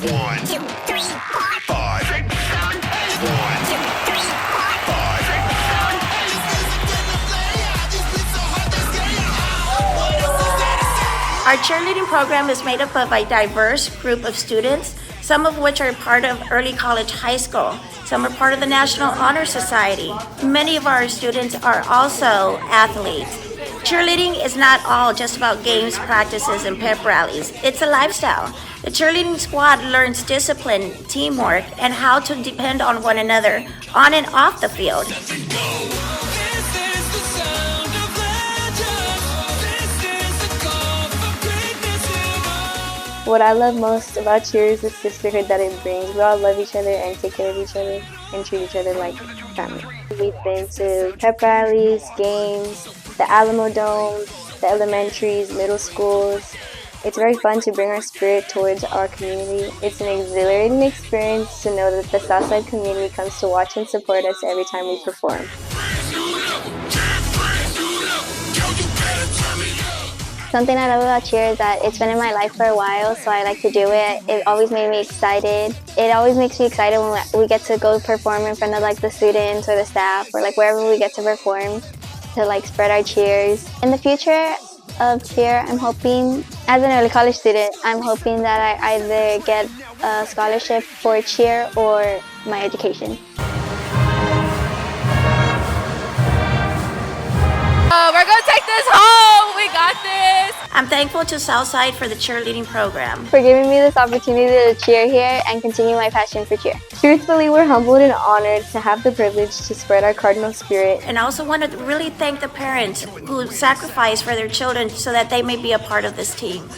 1, 2, 3, 4, 5, 6, 7, 8. 1, 2, 3, 4, 5, 6, 7, 8. Our cheerleading program is made up of a diverse group of students, some of which are part of early college high school. Some are part of the National Honor Society. Many of our students are also athletes. Cheerleading is not all just about games, practices, and pep rallies. It's a lifestyle. The cheerleading squad learns discipline, teamwork, and how to depend on one another on and off the field. What I love most about cheer is the sisterhood that it brings. We all love each other and take care of each other and treat each other like family. We've been to pep rallies, games, the Alamo Dome, the elementaries, middle schools. It's very fun to bring our spirit towards our community. It's an exhilarating experience to know that the Southside community comes to watch and support us every time we perform. Something I love about cheer is that it's been in my life for a while, so I like to do it. It always made me excited. It always makes me excited when we get to go perform in front of like the students or the staff or like wherever we get to perform to like spread our cheers. In the future of cheer, I'm hoping, as an early college student, I'm hoping that I either get a scholarship for cheer or my education. We're gonna take this home. We got this. I'm thankful to Southside for the cheerleading program. For giving me this opportunity to cheer here and continue my passion for cheer. Truthfully, we're humbled and honored to have the privilege to spread our cardinal spirit. And I also want to really thank the parents who sacrifice for their children so that they may be a part of this team.